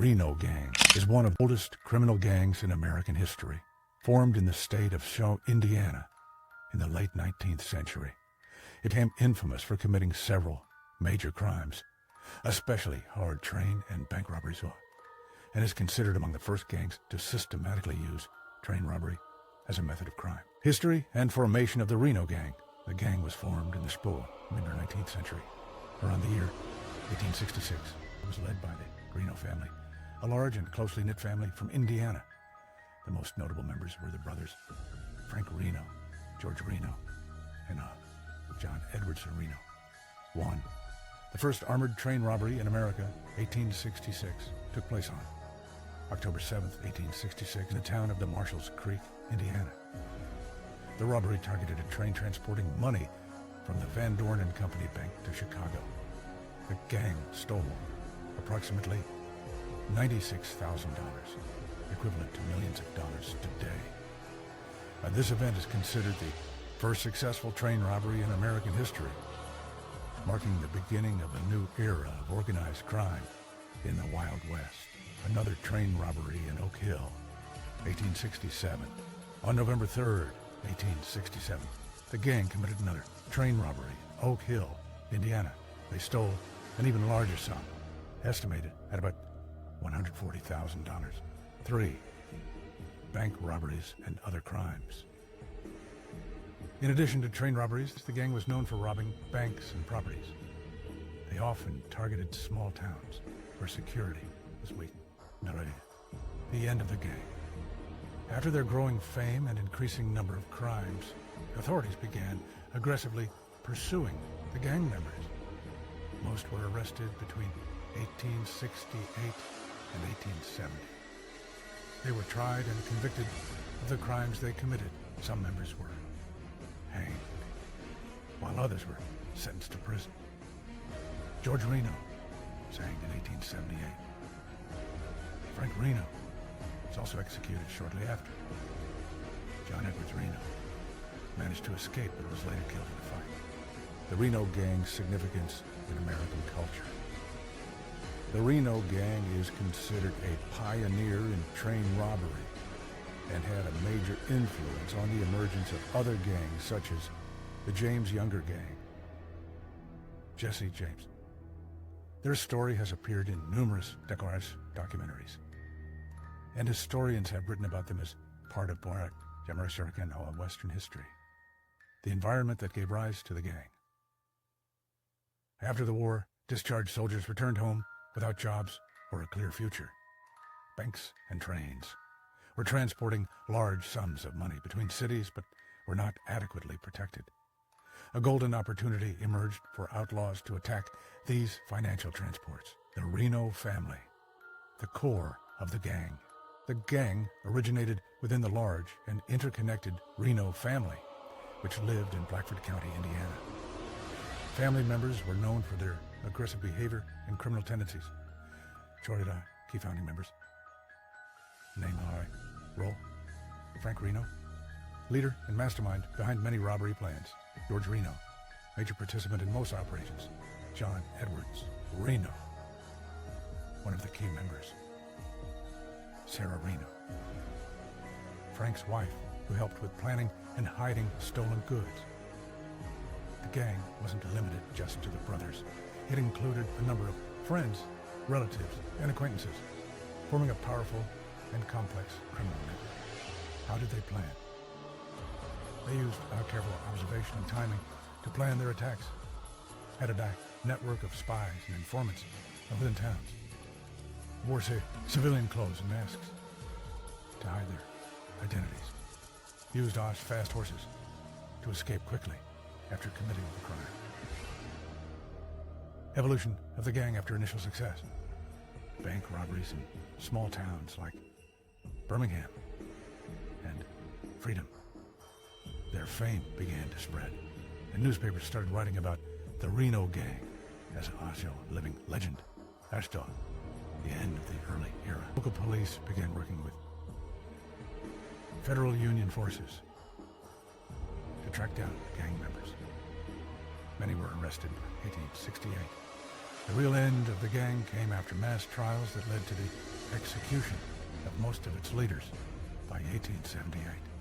Reno Gang is one of the oldest criminal gangs in American history, formed in the state of Indiana in the late 19th century. It became infamous for committing several major crimes, especially hard train and bank robberies, and is considered among the first gangs to systematically use train robbery as a method of crime. History and formation of the Reno Gang. The gang was formed in the mid-19th century. Around the year 1866, it was led by the Reno family, a large and closely knit family from Indiana. The most notable members were the brothers Frank Reno, George Reno, and John Edwards Reno. 1. The first armored train robbery in America, 1866, took place on October 7, 1866, in the town of the Marshalls Creek, Indiana. The robbery targeted a train transporting money from the Van Dorn and Company Bank to Chicago. The gang stole approximately $96,000, equivalent to millions of dollars today. This event is considered the first successful train robbery in American history, marking the beginning of a new era of organized crime in the Wild West. Another train robbery in Oak Hill, 1867. On November 3rd, 1867, the gang committed another train robbery in Oak Hill, Indiana. They stole an even larger sum, estimated at about $140,000. 3. Bank robberies and other crimes. In addition to train robberies, the gang was known for robbing banks and properties. They often targeted small towns where security was weak. The end of the gang. After their growing fame and increasing number of crimes, authorities began aggressively pursuing the gang members. Most were arrested between 1868 and 1870. They were tried and convicted of the crimes they committed. Some members were hanged, while others were sentenced to prison. George Reno was hanged in 1878. Frank Reno was also executed shortly after. John Edwards Reno managed to escape but was later killed in a fight. The Reno Gang's significance in American culture. The Reno Gang is considered a pioneer in train robbery and had a major influence on the emergence of other gangs such as the James Younger Gang. Jesse James. Their story has appeared in numerous documentaries, and historians have written about them as part of Western history, the environment that gave rise to the gang. After the war, discharged soldiers returned home without jobs or a clear future. Banks and trains were transporting large sums of money between cities but were not adequately protected. A golden opportunity emerged for outlaws to attack these financial transports. The Reno family, the core of the gang. The gang originated within the large and interconnected Reno family, which lived in Blackford County, Indiana. Family members were known for their aggressive behavior and criminal tendencies. Shorted key founding members. Name role. Frank Reno, leader and mastermind behind many robbery plans. George Reno, major participant in most operations. John Edwards Reno, one of the key members. Sarah Reno, Frank's wife, who helped with planning and hiding stolen goods. The gang wasn't limited just to the brothers. It included a number of friends, relatives, and acquaintances, forming a powerful and complex criminal network. How did they plan? They used careful observation and timing to plan their attacks. Had a network of spies and informants within towns. Wore civilian clothes and masks to hide their identities. Used fast horses to escape quickly after committing the crime. Evolution of the gang after initial success. Bank robberies in small towns like Birmingham and Freedom. Their fame began to spread, and newspapers started writing about the Reno Gang as a living legend. Ashton, the end of the early era. Local police began working with federal Union forces to track down gang members. Many were arrested by 1868. The real end of the gang came after mass trials that led to the execution of most of its leaders by 1878.